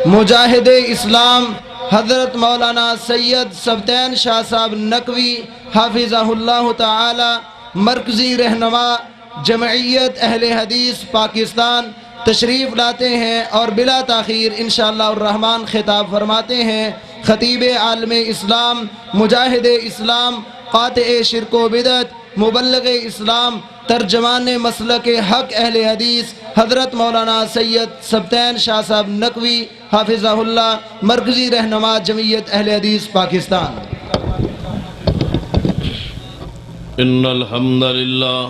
مجاہد اسلام حضرت مولانا سید سبطین شاہ صاحب نقوی حافظہ اللہ تعالی مرکزی رہنما جمعیت اہل حدیث پاکستان تشریف لاتے ہیں اور بلا تاخیر انشاءاللہ الرحمن خطاب فرماتے ہیں۔ خطیب عالم اسلام، مجاہد اسلام، قاطع شرک و بدعت، مبلغ اسلام، ترجمان مسلک حق اہل حدیث حضرت مولانا سید سبطین شاہ صاحب نقوی حافظہ اللہ مرکزی رہنما جمعیت اہل حدیث پاکستان۔ ان الحمد للہ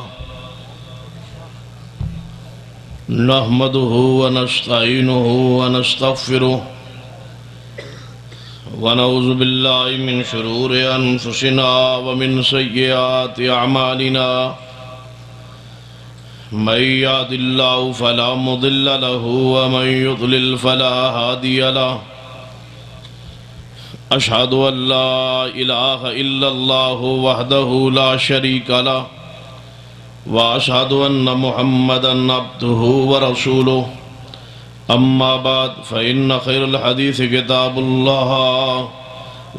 نحمده ونستعینه ونستغفره ونعوذ باللہ من شرور انفسنا ومن سیئات اعمالنا من یهد اللہ فلا مضل له ومن یضلل فلا ہادی له اشہد ان لا الہ الا اللہ وحدہ لا شریک له واشہد ان محمدا عبدہ ورسولہ اما بعد فإن خیر الحدیث کتاب اللہ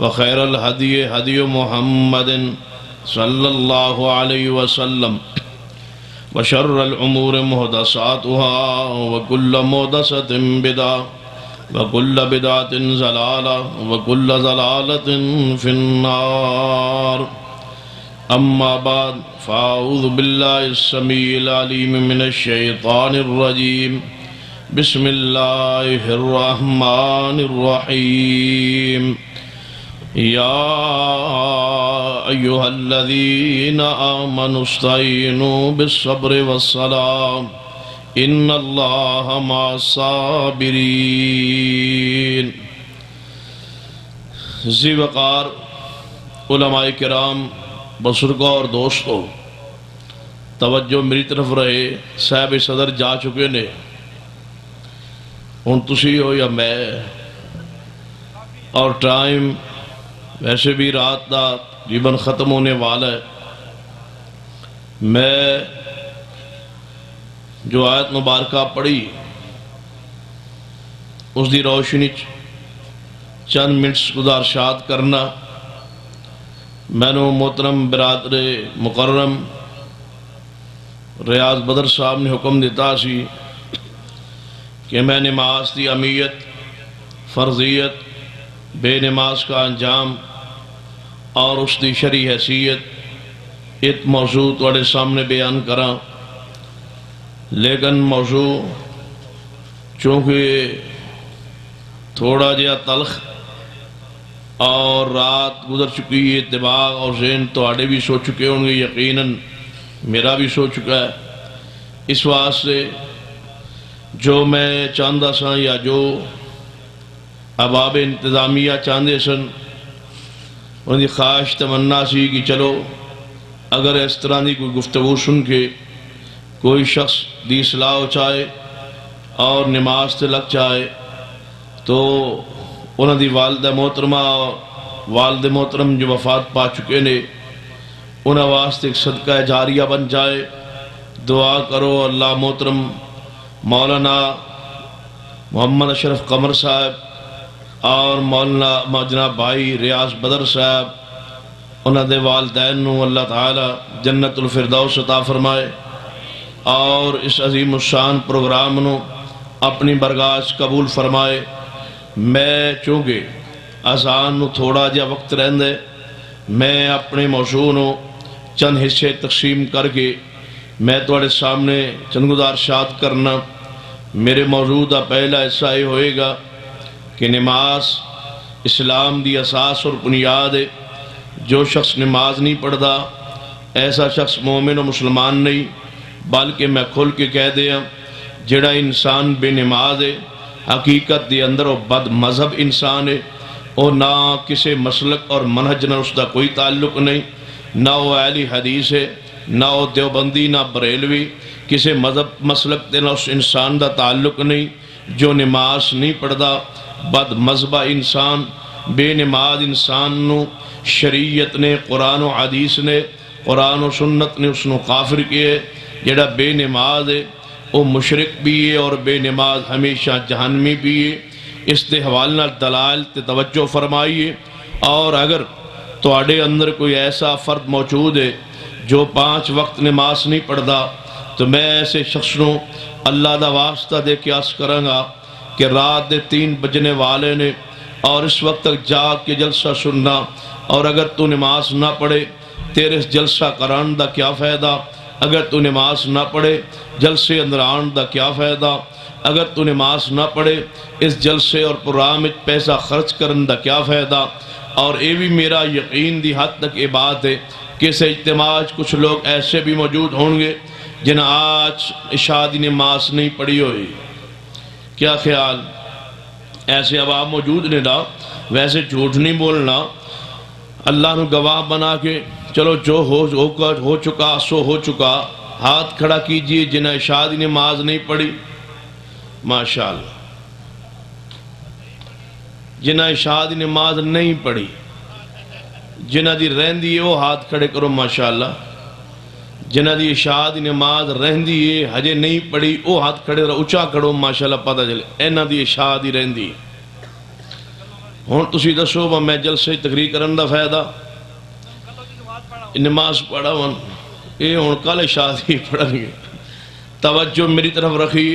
وخیر الہدی ہدی محمد صلی اللہ علیہ وسلم وشر الامور محدثاتها وكل محدثة بدعة وكل بدعة ضلالة وكل ضلالة في النار اما بعد فاعوذ باللہ السمیع العلیم من الشیطان الرجیم بسم اللہ الرحمن الرحیم یا ایہا الذین آمنوا استعینوا بالصبر والصلاة ان اللہ مع الصابرین۔ ذی وقار علماء کرام، بزرگوں اور دوستوں، توجہ میری طرف رہے۔ صاحب صدر جا چکے نے، ہن تسی ہو یا میں، اور ٹائم ویسے بھی رات دا تقریباً ختم ہونے والا ہے۔ میں جو آیت مبارکہ پڑھی اس دی روشنی چند منٹس گزارشات کرنا۔ میں نے محترم برادر مکرم ریاض بدر صاحب نے حکم دیتا سی کہ میں نماز دی اہمیت، فرضیت، بے نماز کا انجام اور اس دی شرعی حیثیت ایک موضوع تھوڑے سامنے بیان کراں، لیکن موضوع چونکہ تھوڑا جہا تلخ اور رات گزر چکی ہے، دماغ اور ذہن تواڈے بھی سو چکے ہوں گے، یقیناً میرا بھی سو چکا ہے۔ اس واسطے جو میں چاہتا سا یا جو احباب انتظامیہ چاہتے سن، ان کی خواہش تمنا سی کہ چلو اگر اس طرح کی کوئی گفتگو سن کے کوئی شخص دی اصلاح ہو چاہے اور نماز تے لگ چاہے تو انہوں دی والدہ محترمہ والد محترم جو وفات پا چکے نے انہوں واسطے ایک صدقہ جاریہ بن جائے۔ دعا کرو اللہ محترم مولانا محمد اشرف قمر صاحب اور مولانا جناب بھائی ریاض بدر صاحب انہوں دے والدین نو اللہ تعالی جنت الفردوس عطا فرمائے اور اس عظیم الشان پروگرام نو اپنی برگاہ قبول فرمائے۔ میں چونکہ اذان نو تھوڑا جا وقت رہندے، میں اپنے موضوع نو چند حصے تقسیم کر کے میں تواڈے سامنے چند گزارشات کرنا۔ میرے موضوع دا پہلا حصہ یہ ہوئے گا کہ نماز اسلام دی اساس اور بنیاد ہے۔ جو شخص نماز نہیں پڑھتا ایسا شخص مومن و مسلمان نہیں، بلکہ میں کھل کے کہہ دیا جڑا انسان بے نماز ہے حقیقت دی اندر وہ بد مذہب انسان ہے، اور نہ کسی مسلک اور منہج نہ اس دا کوئی تعلق نہیں، نہ وہ اہل حدیث ہے، نہ وہ دیوبندی، نہ بریلوی، کسی مذہب مسلک تے نہ اس انسان دا تعلق نہیں۔ جو نماز نہیں پڑھتا بد مذہبہ انسان، بے نماز انسان نو شریعت نے، قرآن و حدیث نے، قرآن و سنت نے اس نو کافر کیے۔ جڑا بے نماز ہے وہ مشرک بھی ہے اور بے نماز ہمیشہ جہنمی بھی ہے۔ اس دے حوالے نال دلائل تے توجہ فرمائیے۔ اور اگر تواڈے اندر کوئی ایسا فرد موجود ہے جو 5 وقت نماز نہیں پڑھدا، تو میں ایسے شخص نو اللہ دا واسطہ دے کے عرض کراں گا کہ رات دے 3 بجنے والے نے اور اس وقت تک جاگ کے جلسہ سننا، اور اگر تو نماز نہ پڑھے تیرے جلسہ کران دا کیا فائدہ؟ اگر تو نماز نہ پڑھے جلسے اندر آن دا کیا فائدہ؟ اگر تو نماز نہ پڑھے اس جلسے اور پروگرام وچ پیسہ خرچ کرن دا کیا فائدہ؟ اور یہ بھی میرا یقین دی حد تک یہ بات ہے کہ اس اجتماع کچھ لوگ ایسے بھی موجود ہوں گے جنہیں آج عشاء دی نماز نہیں پڑھی ہوئی۔ کیا خیال؟ ایسے عوام موجود نے نا، ویسے جھوٹ نہیں بولنا، اللہ نے گواہ بنا کے چلو جو ہو چکا سو ہو چکا۔ ہاتھ کھڑا کیجئے جنہیں عشاء دی نماز نہیں پڑھی، ماشاءاللہ۔ جنہیں عشاء دی نماز نہیں پڑھی، جنہ دی رہندی ہے وہ ہاتھ کھڑے کرو ماشاءاللہ۔ جنہ دی عشاء دی نماز رہندی ہے ہجے نہیں پڑھی وہ ہاتھ کھڑے کرو، اچھا کرو ماشاءاللہ، پتہ چلے اینہ دی عشاء دی رہندی ہے۔ ہون تسی دسو با میں جلسے تقریر کرن دا فائدہ؟ نماز پڑھا ون اے ہون کل عشاء دی پڑھن گے۔ توجہ میری طرف رکھی،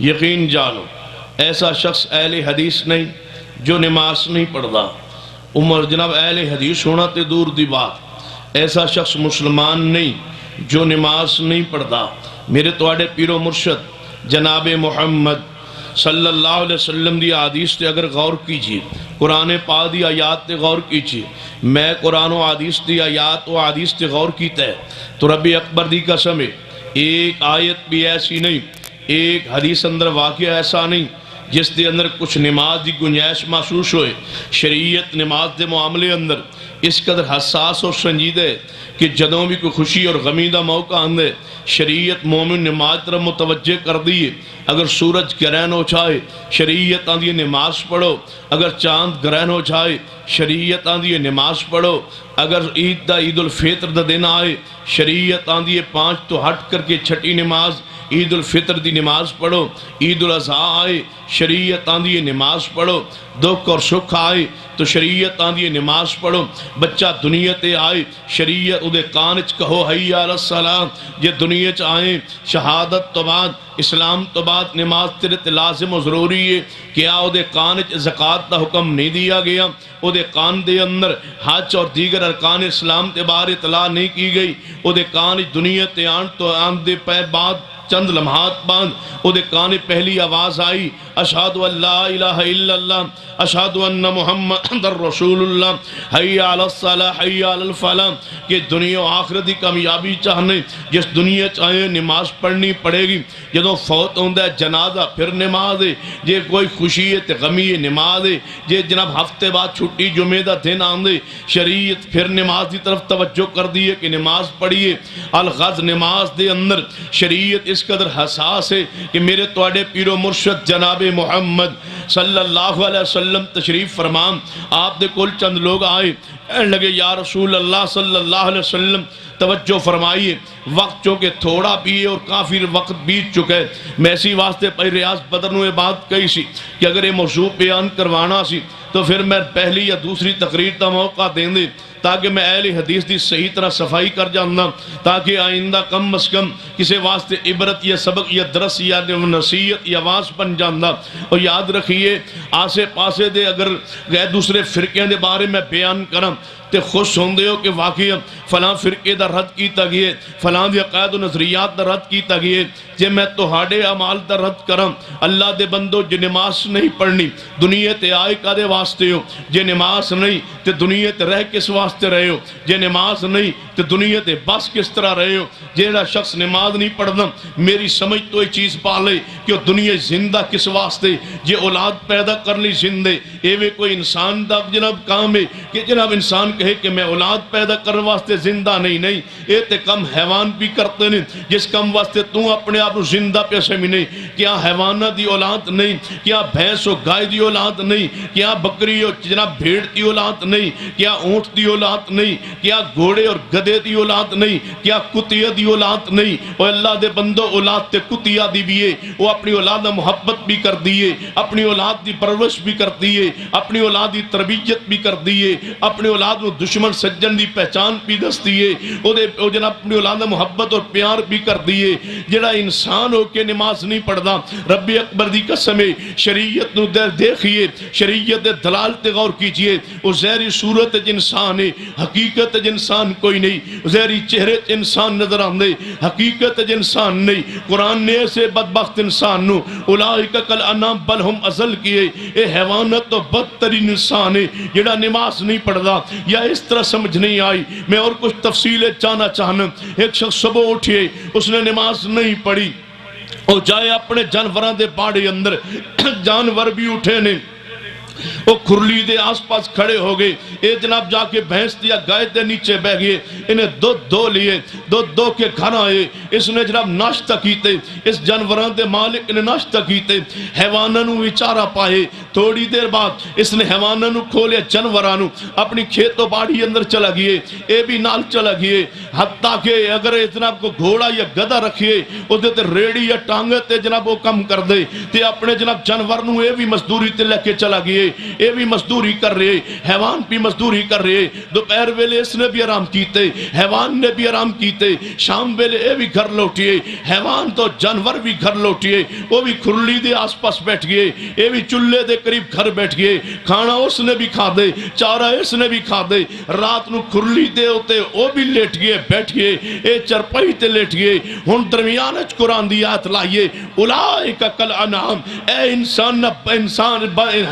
یقین جانو ایسا شخص اہل حدیث نہیں جو نماز نہیں پڑھدا۔ عمر جناب اہل حدیث ہونا تے دور دی بات، ایسا شخص مسلمان نہیں جو نماز نہیں پڑھدا۔ میرے تواڈے پیر و مرشد جناب محمد صلی اللہ علیہ وسلم دی حدیث تے اگر غور کیجئے، قرآن پاک دی آیات تے غور کیجئے، میں قرآن و حدیث دی آیات و حدیث تے غور کیتا ہے تو رب اکبر دی قسم ہے ایک آیت بھی ایسی نہیں، ایک حدیث اندر واقعہ ایسا نہیں جس دے اندر کچھ نماز دی گنجائش محسوس ہوئے۔ شریعت نماز دے معاملے اندر اس قدر حساس اور سنجیدہ ہے کہ جدوں بھی کوئی خوشی اور غمی دا موقع آندے شریعت مومن نماز طرف متوجہ کر دیئے۔ اگر سورج گرہن ہو جائے شریعت آندھی نماز پڑھو، اگر چاند گرہن ہو جائے شریعت آندھی نماز پڑھو، اگر عید دا عید الفطر دا دن آئے شریعت آندھی 5 تو ہٹ کر کے چھٹی نماز عید الفطر دی نماز پڑھو، عید الاضحیٰ آئے شریعت آندھی نماز پڑھو، دکھ اور سکھ آئے تو شریعت آندھی نماز پڑھو، بچہ دنیا تے آئے شریعت ادھے کانچ کہو حی علی الصلاۃ، یہ دنیا چ آئیں شہادت تو بعد اسلام تو بعد نماز تیرے تے لازم و ضروری ہے۔ کیا ادھے کانچ زکوٰۃ دا حکم نہیں دیا گیا؟ ادھے کان دے اندر حج اور دیگر ارکان اسلام تے بار اطلاع نہیں کی گئی؟ ادھے کانچ دنیا تے آن تو آن دے پہ بعد چند لمحات بعد ادھے کانے پہلی آواز آئی اشہدو ان لا الہ الا اللہ اشہدو ان محمد رسول اللہ حی علی الصلاۃ حی علی الفلاح۔ کہ دنیا و آخرت دی کامیابی چاہنے جس دنیا چاہے نماز پڑھنی پڑے گی، جدوں فوت ہوندہ ہے جنازہ پھر نماز ہے، جے کوئی خوشی ہے تے غمی ہے نماز ہے، جے جناب ہفتے بعد چھٹی جمعہ دا دن آندے شریعت پھر نماز دی طرف توجہ کر دیئے کہ نماز پڑھیے۔ الغز نماز دے اندر شریعت اس قدر حساس ہے کہ میرے تواڈے پیر و مرشد جناب محمد صلی اللہ علیہ وسلم تشریف فرمان، آپ دے کل چند لوگ آئے کہنے لگے یا رسول اللہ صلی اللہ علیہ وسلم توجہ فرمائیے، وقت چونکہ تھوڑا بھی ہے اور کافی وقت بیت چکا ہے، میں اسی واسطے پہی ریاض بدر نے بات کہی سی کہ اگر یہ موضوع بیان کروانا سی تو پھر میں پہلی یا دوسری تقریر دا موقع دیں دے تاکہ میں اہل حدیث دی صحیح طرح صفائی کر جانا، تاکہ آئندہ کم از کم کسی واسطے عبرت یا سبق یا درس یا نصیحت یا آواز بن جانا۔ اور یاد رکھیے آسے پاسے دے اگر غیر دوسرے فرقے دے بارے میں بیان کرم تے خوش ہوندے ہو کہ واقعی فلاں فرقے دا رد کیتا گئے، فلاں دی عقائد و نظریات دا رد کیتا گئے، جے میں تہاڈے اعمال دا رد کرم اللہ دے بندو جے نماز نہیں پڑھنی دنیا تے آئے کدے واسطے ہو، جے نماز نہیں تے دنیا تے رہ کس واسطے رہے ہو، جے نماز نہیں تے دنیا تے بس کس طرح رہے ہو۔ جیڑا شخص نماز نہیں پڑھنا میری سمجھ تو یہ چیز پالے کہ دنیا زندہ کس واسطے، جے اولاد پیدا کرنی زندے ایوے کوئی انسان دا جناب کام ہے کہ جناب انسان کہے کہ میں اولاد پیدا کرنے واسطے زندہ نہیں، اے تے کم حیوان بھی کرتے نہیں جس کم واسطے تو اپنے آپ زندہ پیسے میں نہیں۔ کیا حیوانہ دی اولاد نہیں؟ کیا بھینس و گائے دی اولاد نہیں؟ کیا بکری و جناب بھیڑ دی اولاد نہیں؟ کیا اونٹ دی اولاد نہیں؟ کیا گھوڑے اور گدھے گدے دی اولاد نہیں، کیا کتیا دی اولاد نہیں؟ وہ اللہ دے بندو اولاد تے کتیا دی بھی ہے، وہ اپنی اولاد محبت بھی کر دیئے، اپنی اولاد دی پرورش بھی کر دیئے، اپنی اولاد دی تربیت بھی کر دیئے، اپنی اولاد کو دشمن سجن دی پہچان بھی دس دیئے، وہ جناب اپنی اولاد محبت اور پیار بھی کر دیئے۔ جڑا انسان ہو کے نماز نہیں پڑھدا، رب اکبر دی قسم ہے، شریعت نو دیکھئے، شریعت دلال تے غور کیجئے، وہ ظاہری صورت انسان ہے، حقیقت انسان کوئی نہیں، ظاہری چہرے انسان نظر آندے، حقیقت انسان نہیں۔ قرآن نے ایسے بدبخت انسان نو اولئک کالانعام بل ہم اضل کیے، اے حیوانت تو بدترین انسان ہے جڑا نماز نہیں پڑھدا۔ یا اس طرح سمجھ نہیں آئی، میں اور کچھ تفصیلیں جانا چاہنا۔ ایک شخص صبح اٹھئے، اس نے نماز نہیں پڑھی، اور جائے اپنے جانوراں دے باڑے اندر، جانور بھی اٹھے نے، وہ کھرلی دے آس پاس کھڑے ہو گئے، اے جناب جا کے بھینس دیا گائے دے نیچے بہ گئے، انہیں دو لیے، دو کے گھر آئے، اس نے جناب ناشتہ کیتے، اس جانوران دے مالک نے ناشتہ کیتے، حیوانانو وچارہ پائے، تھوڑی دیر بعد اس نے حیوانانو کھولے، جانورانو اپنی کھیت و باڑی اندر چلا گئے، اے بھی نال چلا گئے، حتیٰ کہ اگر جناب کو گھوڑا یا گدہ رکھئے، وہ دیتے ریڑی یا ٹانگتے جناب وہ کم کر دے، تے اپنے جناب جانورانو اے بھی مزدوری تے لے کے چلا گئے، اے بھی مزدوری کر رہے، حیوان بھی مزدوری کر رہے، دوپہر ویلے اس نے بھی آرام کیتے، حیوان نے بھی آرام کیتے، شام ویلے اے بھی گھر لوٹیے، حیوان تو جانور بھی گھر لوٹیے، وہ بھی کھرلی دے آس پاس بیٹھ گئے، اے بھی چلے دے قریب گھر بیٹھ گئے، کھانا اس نے بھی کھا دے، چارہ اس نے بھی کھا دے، رات نو کھرلی دے ہوتے وہ بھی لیٹ گئے، بیٹھ گئے، اے چرپائی تے لیٹ گئے۔ ہن درمیان اچ قرآن دی آیت لائیے، اولئک کالانعام، اے انسان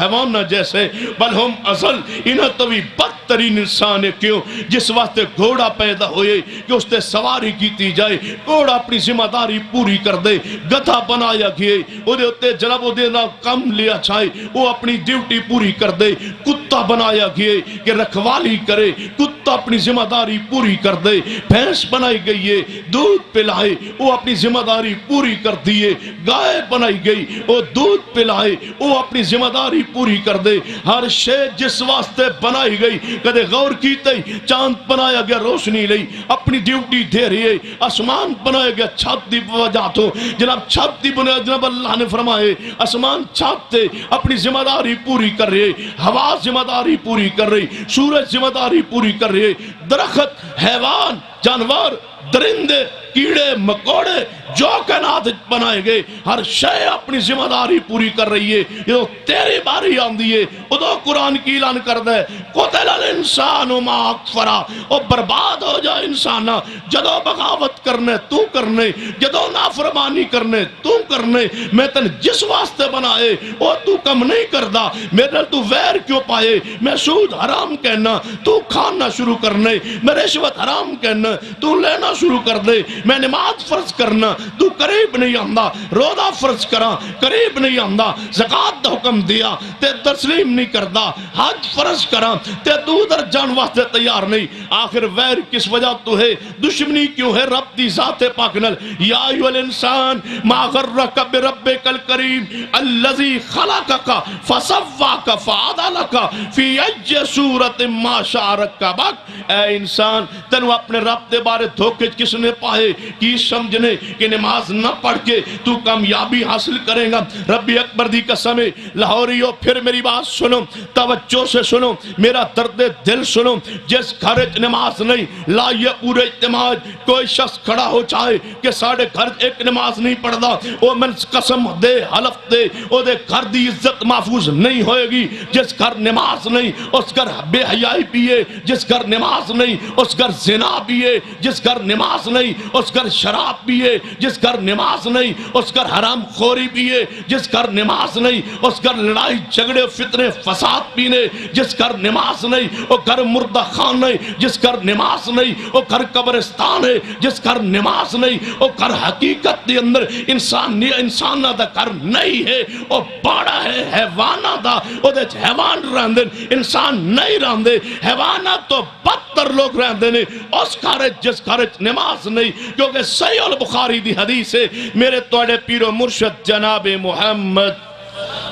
حیوان نہ جیسے، بل ہم اصل انہاں تو بھی بدترین انسان ہے۔ کیوں؟ جس واسطے گھوڑا پیدا ہوئے کہ اس تے سواری کیتی جائے، گھوڑا اپنی ذمہ داری پوری کر دے، گدھا بنایا گئے، وہ دے ہوتے جناب وہ دے نہ کم لیا چھائے، وہ اپنی ڈیوٹی پوری کر دے، کتا بنایا گئے کہ رکھوالی کرے، کتا اپنی ذمہ داری پوری کر دے، بھینس بنائی گئی ہے دودھ پلائے، وہ اپنی ذمہ داری پوری کر دیے، گائے بنائی گئی وہ دودھ پلائے، وہ اپنی ذمہ داری پوری کر دے۔ ہر شے جس واسطے بنائی گئی، کدے غور کیتے چاند بنایا گیا روشنی لئی، اپنی ڈیوٹی دے رہی ہے، آسمان بنایا گیا چھت دی وجہ تو، جناب چھت دی بنایا، جناب اللہ نے فرمائے آسمان چھت تے اپنی ذمہ داری پوری کر رہے، ہوا ذمہ داری پوری کر رہی، سورج ذمہ داری پوری کر رہے، درخت، حیوان، جانور، درندے، کیڑے مکوڑے جو کائنات بنائے گئے، ہر شے اپنی ذمہ داری پوری کر رہی ہے۔ یہ تیری باری آندی ہے، ادھو قرآن کی اعلان کر دے، قتل الانسان ما اکفرا، اور برباد ہو جائے انسان، جدو بغاوت کرنے تو کرنے، جدو نافرمانی کرنے تو کرنے، میں تن جس واسطے بنائے وہ تو کم نہیں کردہ، میرے تو ویر کیوں پائے، میں سود حرام کہنا تو کھانا شروع کرنے، میں رشوت حرام کہنا تو لینا شروع کر دے، میں نماز فرض کرنا تو قریب نہیں آندہ، روزہ فرض کرا قریب نہیں آندہ، زکاة دا حکم دیا تے تسلیم نہیں کردہ، حج فرض کرا تے تو در جان واسطے تیار نہیں۔ آخر ویر کس وجہ تو ہے، دشمنی کیوں ہے رب دی ذات پاک نال؟ یا ایوہ الانسان ما غرک بربک الکریم الذی خلقک فسواک فعدلک فی ای صورت ما شاء رکبک۔ اے انسان تنو اپنے رب دے بارے دھوکے کس نے پائے کی سمجھنے کہ نماز نہ پڑھ کے تو کامیابی حاصل کرے گا؟ رب اکبر دی قسم ہے، لاہوریو پھر میری بات سنو، توجہ سے سنو، میرا درد دل سنو، جس گھر نماز نہیں لائیے پورے اجتماع کوئی شخص کھڑا ہو چاہے کہ ساڑھے گھر ایک نماز نہیں پڑھدا، وہ من قسم دے حلف دے وہ دے گھر دی عزت محفوظ نہیں ہوئے گی۔ جس گھر نماز نہیں اس گھر بے حیائی پیے، جس گھر نماز نہیں اس گھر زنا پیے، جس گھر نماز نہیں اس گھر شراب پیے، جس گھر نماز نہیں اس گھر حرام خوری پیے، جس گھر نماز نہیں اس گھر لڑائی جھگڑے فتنے فساد پینے، جس گھر نماز نہیں وہ گھر مردہ خان نہیں، جس گھر نماز نہیں وہ گھر قبرستان ہے، جس گھر نماز نہیں وہ گھر حقیقت کے اندر انسان دا گھر نہیں ہے، وہ باڑا ہے حیوانہ دا، وہ دے حیوان رہندے انسان نہیں رہندے، حیوانات تو بدتر لوگ رہندے نے اس گھر جس گھر نماز نہیں، کیونکہ صحیح البخاری دی حدیث ہے، میرے توڑے پیر و مرشد جناب محمد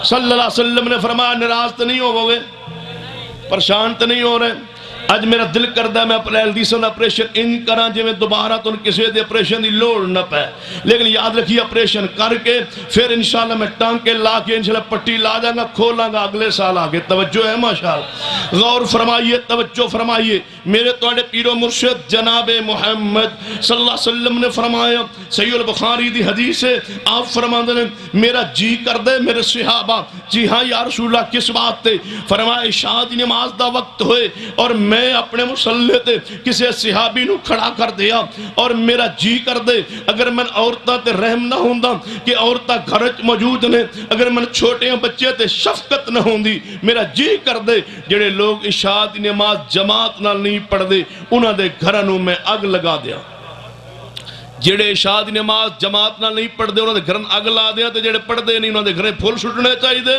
صلی اللہ علیہ وسلم نے فرمایا ناراض تو نہیں ہو گے، پریشان تو نہیں ہو رہے، اج میرا دل کردہ میں اپنے حدیثاں دا آپریشن ان کراں جی میں دوبارہ تو کسی دے آپریشن دی لوڑ نہ پے، لیکن یاد رکھیے آپریشن کر کے پھر انشاءاللہ میں ٹانکے لا کے انشاءاللہ پٹی لا جاؤں گا، کھولاں گا اگلے سال آگے۔ توجہ ہے ماشاءاللہ، غور فرمائیے، توجہ فرمائیے۔ میرے توڑے پیر و مرشد جناب محمد صلی اللہ علیہ وسلم نے فرمایا، صحیح البخاری دی حدیث ہے، آپ فرماتے ہیں میرا جی کر دے میرے صحابہ، جی ہاں یا رسول اللہ کس بات تے؟ فرمایا عشاء دی نماز دا وقت ہوئے اور میں اپنے مسلح تے کسی صحابی نو کھڑا کر دیا اور میرا جی کر دے اگر میں عورتہ تے رحم نہ ہوندہ کہ عورتہ گھرچ موجود نے، اگر میں چھوٹے بچے تے شفقت نہ ہوندی، میرا جی کر دے جڑے لوگ عشاء دی نماز جماعت نہ نہیں پڑھ دے انہاں دے گھرانوں میں اگ لگا دیا۔ جڑے عشاء دی نماز جماعت نہ نہیں پڑھ دے انہاں دے گھران اگ لا دیا، تے جڑے پڑھ دے نہیں انہاں دے گھریں پھول سٹنے چاہی دے۔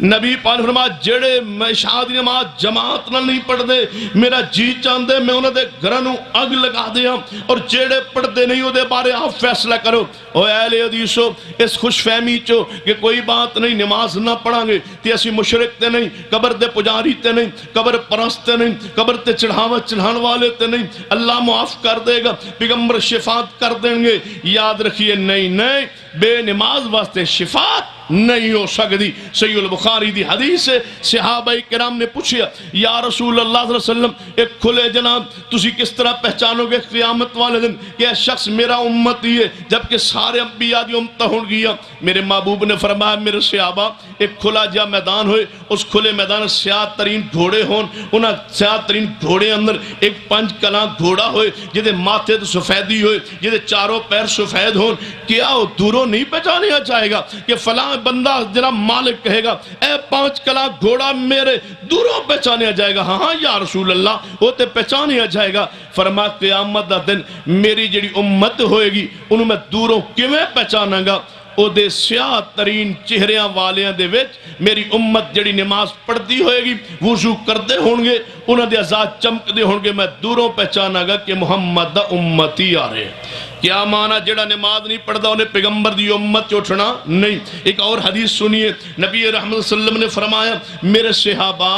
نبی پاک فرمایا جڑے عشاء دی نماز جماعت نہ نہیں پڑھ دے میرا جی چاندے میں انہوں دے گھرانوں اگ لگا دیا، اور جڑے پڑھ دے نہیں ہو دے بارے آپ فیصلہ کرو۔ او اہل حدیثو اس خوش فہمی چو کہ کوئی بات نہیں نماز نہ پڑھاں گے تے اسی مشرک تے نہیں، قبر دے پجاری تے نہیں، قبر پرست تے نہیں، قبر تے چڑھاوت چڑھان والے تے نہیں، اللہ معاف کر دے گا، پیغمبر شفاعت کر دیں گے۔ یاد رکھیے نہیں بے نماز واسطے شفاعت نہیں ہو سکتی۔ صحیح البخاری دی حدیث ہے، صحابہ کرام نے پوچھیا یا رسول اللہ صلی اللہ علیہ وسلم ایک کھلے جناب تسی کس طرح پہچانو گے قیامت والے دن کہ یہ شخص میرا امتی ہے جبکہ سارے انبیاء دی امت ہون گیا؟ میرے محبوب نے فرمایا میرے صحابہ ایک کھلا جا میدان ہوئے، اس کھلے میدان سیاہ ترین گھوڑے ہون، انہاں سیاہ ترین گھوڑے اندر ایک 5 کلاں گھوڑا ہوئے جدے ماتھے تو سفیدی ہوئے، جدے چاروں پیر سفید ہون، کیا وہ دوروں نہیں پہچانیا چاہے گا کہ فلاں بندہ جناب مالک کہے گا اے 5 کلاں گھوڑا میرے دوروں پہچانیا جائے گا؟ ہاں یا رسول اللہ وہ تے پہچانیا جائے گا۔ فرما قیامت دا دن میری جڑی امت ہوئے گی انہوں میں دوروں کیویں پہچانا گا؟ او دے سیاہ ترین چہریاں والیاں دے وچ میری امت جڑی نماز پڑھتی ہوئے گی، وضو کردے ہونگے، انہاں دے ازاد چمک دے ہونگے، میں دوروں پہچانا گا کہ محمد دا امتی آ رہے ہیں۔ کیا معنی جڑا نماز نہیں پڑھدا انہیں پیغمبر دی امت چ اٹھنا نہیں۔ ایک اور حدیث سنیے، نبی رحمت صلی اللہ علیہ وسلم نے فرمایا میرے صحابہ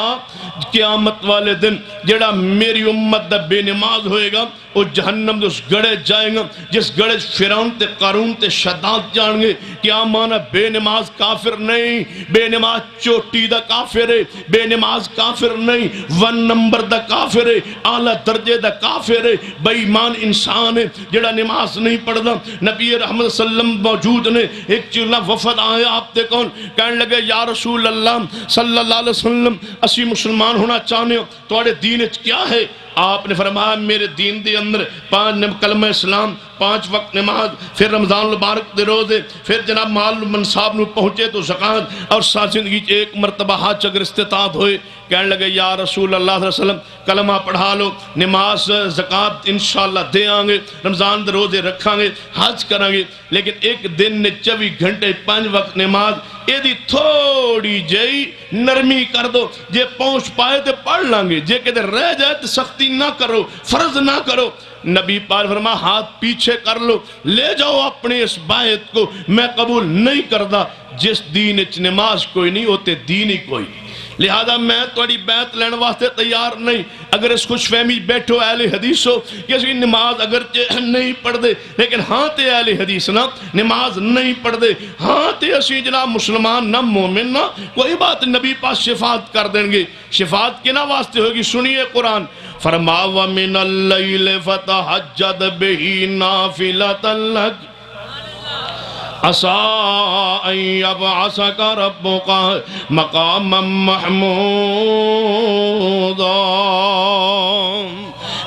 قیامت والے دن جڑا میری امت دا بے نماز ہوئے گا وہ جہنم دے اس گڑے جائیں گا جس گڑے فرعون تے قارون تے شداد جان گے۔ کیا معنی بے نماز کافر نہیں، بے نماز چوٹی دا کافر ہے، بے نماز کافر نہیں، 1 نمبر دا کافر ہے، اعلیٰ درجے دا کافر ہے، بے ایمان انسان ہے جڑا نماز نہیں پڑھدا۔ نبی رحمت صلی اللہ علیہ وسلم موجود نے، ایک چیلہ وفد آیا آپ دے کون کہنے لگے یا رسول اللہ صلی اللہ علیہ وسلم اسی مسلمان ہونا چاہنے ہو، توڑے دین کیا ہے؟ آپ نے فرمایا میرے دین دے اندر 5 کلمہ اسلام، 5 وقت نماز، پھر رمضان المبارک دے روزے، پھر جناب مال منصاب نو پہنچے تو زکات، اور ساتھ زندگی ایک مرتبہ حج اگر استطاعت ہوئے۔ کہنے لگے یا رسول اللہ صلی اللہ علیہ وسلم کلمہ پڑھا لو، نماز زکات انشاءاللہ دے آنگے گے، رمضان دے روزے رکھاں گے، حج کریں گے، لیکن ایک دن نے 24 گھنٹے 5 وقت نماز اے دی تھوڑی جئی نرمی کر دو، جے پہنچ پائے تے پڑھ لانگے، جے کہ رہ جائے تے سختی نہ کرو، فرض نہ کرو۔ نبی پاک فرما ہاتھ پیچھے کر لو، لے جاؤ اپنے اس بایت کو، میں قبول نہیں کردہ۔ جس دین اچ نماز کوئی نہیں ہوتے دین ہی کوئی، لہذا میں توڑی بیعت لینے واسطے تیار نہیں۔ اگر اس خوش فہمی بیٹھو اہل حدیث ہو کہ اسی نماز اگر نہیں پڑھ دے لیکن ہاں تے اہل حدیث نہ نماز نہیں پڑھ دے، ہاں تے اسی جناب مسلمان نہ مومن نہ، کوئی بات نبی پاس شفاعت کر دیں گے۔ شفاعت کے نہ واسطے ہوگی، سنیے قرآن فرما وَمِنَ اللَّيْلِ فَتَحَجَّدْ بِهِ نَافِلَةً لَكَ عَسَىٰ أَن يَبْعَثَكَ رَبُّكَ مَقَامًا مَحْمُودًا۔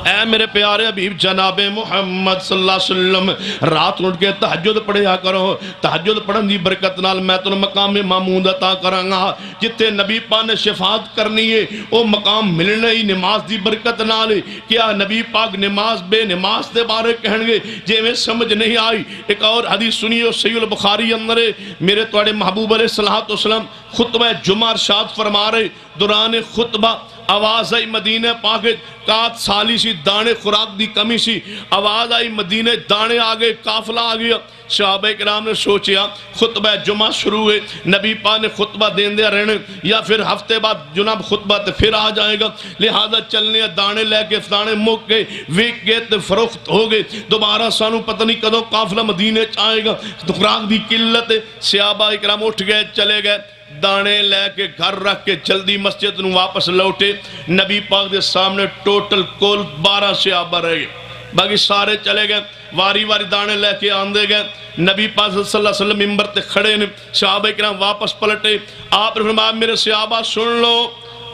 اے میرے پیارے حبیب جناب محمد صلی اللہ علیہ وسلم رات اٹھ کے تہجد پڑھیا کرو، تہجد پڑھن دی برکت نال میں تو مقام محمود عطا کرانگا۔ جتے نبی پاک نے شفاعت کرنی ہے وہ مقام ملنا ہی نماز دی برکت نال ہے۔ کیا نبی پاک نماز بے نماز دے بارے کہن گے جے میں سمجھ نہیں آئی؟ ایک اور حدیث سنیو صحیح البخاری اندر میرے توڑے محبوب علیہ السلام خطبہ جمعہ ارشاد فرما رہے، دوران خطبہ آواز آئی مدینہ پاک کات سالی سی دانے خوراک دی کمی سی، آواز آئی مدینہ دانے آگئے، قافلہ آگیا، صحابہ کرام نے سوچیا خطبہ جمعہ شروع ہوئے، نبی پاک نے خطبہ دین دیا رہنے یا پھر ہفتے بعد جناب خطبہ تے پھر آ جائے گا، لہذا چلنے دانے لے کے دانے مک گئے، وک گئے تے فروخت ہو گئے، دوبارہ سانو پتہ نہیں کدوں قافلہ مدینے چاہے گا، تو خوراک دی قلت ہے، صحابہ کرام اٹھ گئے چلے گئے، دانے لے کے گھر رکھ کے جلدی مسجد نو واپس لوٹے، نبی پاک دے سامنے ٹوٹل کل 12 صحابہ رہ گئے، باقی سارے چلے گئے، واری واری دانے لے کے آندے گئے، نبی پاک صلی اللہ علیہ وسلم ممبر تے کھڑے نے، صحابہ کرام واپس پلٹے، آپ نے فرمایا میرے صحابہ سن لو،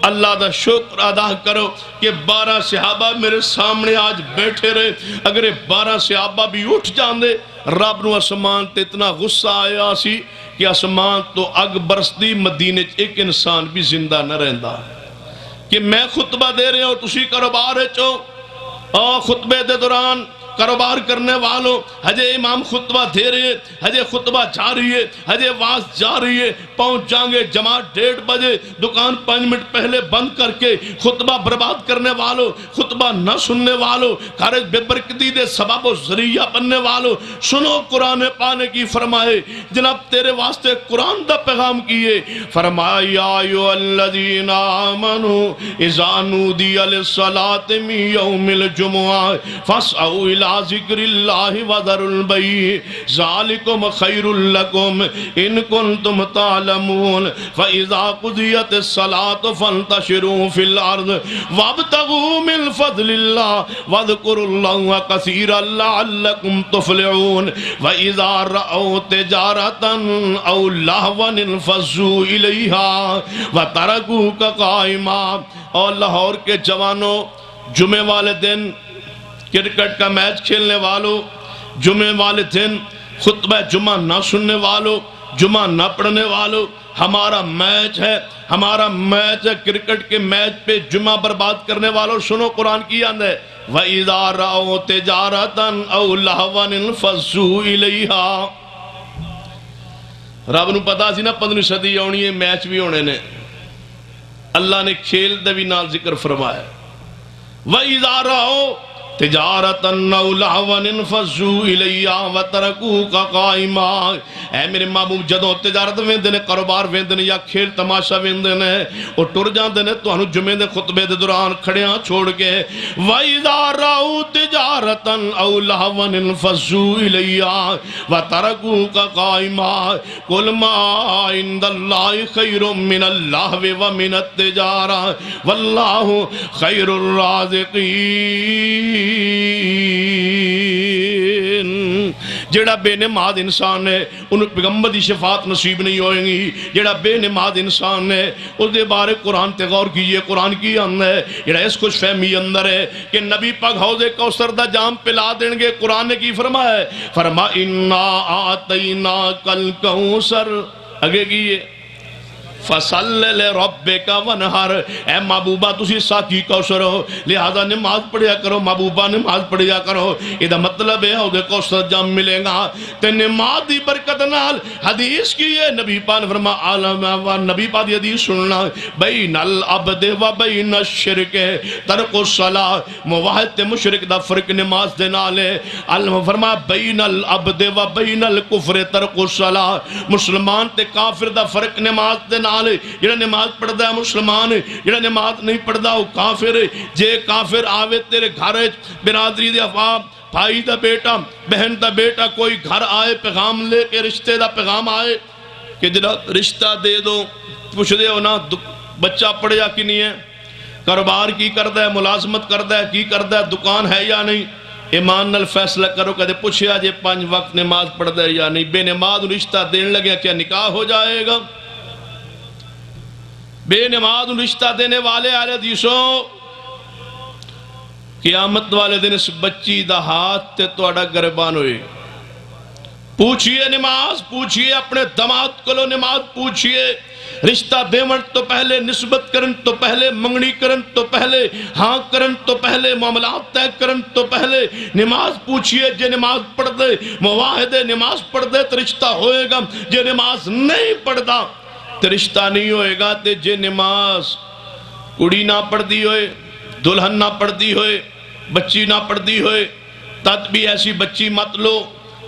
اللہ دا شکر ادا کرو کہ 12 صحابہ میرے سامنے آج بیٹھے رہے، اگر 12 صحابہ بھی اٹھ جاندے رب نو اسمان تے اتنا غصہ آیا سی کہ اسمان تو اگ برسدی، مدینے ایک انسان بھی زندہ نہ رہندا، کہ میں خطبہ دے رہے ہوں تسی کاروبار چو خطبے دے دوران کاروبار کرنے والوں ہجے امام خطبہ دے رہے ہیں، ہجے خطبہ جا رہی ہے، ہجے واز جا رہی ہے، پہنچ جائیں گے جماعت 1:30 بجے، دکان 5 منٹ پہلے بند کر کے خطبہ برباد کرنے والوں، خطبہ نہ سننے والوں، خارج بے برکتی دے سبب و ذریعہ بننے والوں، سنو قرآن پانے کی فرمائے جناب تیرے واسطے قرآن دا پیغام کیے، فرمایا یا ایھا الذین آمنوا اذا نودی للصلاۃ من یوم الجمعہ فاسعوا ذکر اللہ وذروا البیع ذالکم خیر لکم ان کنتم تعلمون فاذا قضیت الصلاۃ فانتشروا فی الارض وابتغوا من فضل اللہ واذکروا اللہ کثیرا لعلکم تفلحون واذا رأوا تجارۃ او لہوا انفضوا الیہا وترکوک قائما۔ اور لاہور کے جوانوں، جمعے والے دن کرکٹ کا میچ کھیلنے والوں، جمعے والے دن خطبہ جمعہ نہ سننے والوں، جمعہ نہ پڑھنے والوں، ہمارا میچ ہے کرکٹ کے میچ پہ جمعہ برباد کرنے والوں، سنو قرآن کی آند ہے وَإِذَا رَأَوْا تِجَارَةً أَوْ لَهْوًا انفضوا إِلَيْهَا۔ رب نو پتا سی نا 15ویں صدی آنی ہے، میچ بھی ہونے نے، اللہ نے کھیل دے بھی نال ذکر فرمایا وَإِذَا رَأَوْا تجارتن او لہون انفضوا الیہا وترکوک قائما۔ اے میرے محبوب جدوں تجارت ویندے نے، کاروبار ویندے نے یا کھیل تماشا ویندے نے، او ٹر جاندے نے تانوں جمعے دے خطبے دے دوران کھڑیاں چھوڑ کے وَإِذَا رَأَوْا تِجَارَةً أَوْ لَهْوًا انفضوا الیہا وترکوک قائما۔ قُلْ مَا عِندَ اللَّهِ خَيْرٌ مِّنَ اللَّهْوِ وَمِنَ التِّجَارَةِ وَاللَّهُ خَيْرُ الرَّازِقِينَ۔ جیڑا بے نماز انسان ہے انہوں پیغمبر دی شفاعت نصیب نہیں ہوئیں گی، جیڑا بے نماز انسان ہے اس دے بارے قرآن تے غور کیجئے، قرآن کی اندر ہے جیڑا اس خوش فہمی اندر ہے کہ نبی پاک حوض کوثر دا جام پلا دیں گے، قرآن نے کی فرمایا ہے، فرما انا آتیناک الکوثر، اگے کیے فَصَلِّ لِرَبِّكَ وَانْحَرْ، اے محبوبہ تسی ساکی کوثر ہو لہذا نماز پڑھیا کرو، محبوبہ نماز پڑھیا کرو، یہ مطلب ہے حوض کوثر جام ملے گا تے نماز دی برکت نال۔ حدیث کی ہے نبی پاک نے فرما عالم و نبی پاک دی حدیث سننا بین العبد و بین الشرک ترک الصلاۃ، موحد تے مشرک دا فرق نماز دے نال ہے، علم فرما بین العبد و بین الکفر ترک الصلاۃ، مسلمان تے کافر دا فرق نماز دے نال، جڑا نماز پڑھدا ہے مسلمان ہے، جڑا نماز نہیں پڑھدا وہ کافر ہے۔ جے کافر آوے تیرے گھر برادری دے افام، بھائی دا بیٹا بہن دا بیٹا کوئی گھر آئے پیغام لے کے، رشتے دا پیغام آئے کہ جڑا رشتہ دے دو، پوچھ دے ہو نا بچہ پڑھیا کی نہیں ہے، کاروبار کی کردا ہے، ملازمت کردا ہے کی کردا ہے، دکان ہے یا نہیں، ایمان نال فیصلہ کرو کہ پوچھیا جے 5 وقت نماز پڑھدا ہے یا نہیں۔ بے نماز رشتہ دین لگے کیا نکاح ہو جائے گا؟ بے نماز رشتہ دینے والے اہل حدیثوں، قیامت والے دن اس بچی دا ہاتھ تے توڑا گربان ہوئے، پوچھئے نماز، پوچھئے اپنے دماد کو لو نماز، پوچھئے رشتہ دیمن تو پہلے، نسبت کرن تو پہلے، منگنی کرن تو پہلے، ہاں کرن تو پہلے، معاملات طے کرن تو پہلے نماز پوچھئے۔ جے نماز پڑھ دے مواحد نماز پڑھ دے تو رشتہ ہوئے گا، جے نماز نہیں پڑھ دا تو رشتہ نہیں ہوئے گا۔ تے جے نماز کڑی نہ پڑھ دی ہوئے، دلہن نہ پڑھ دی ہوئے، بچی نہ پڑھ دی ہوئے، تد بھی ایسی بچی مت لو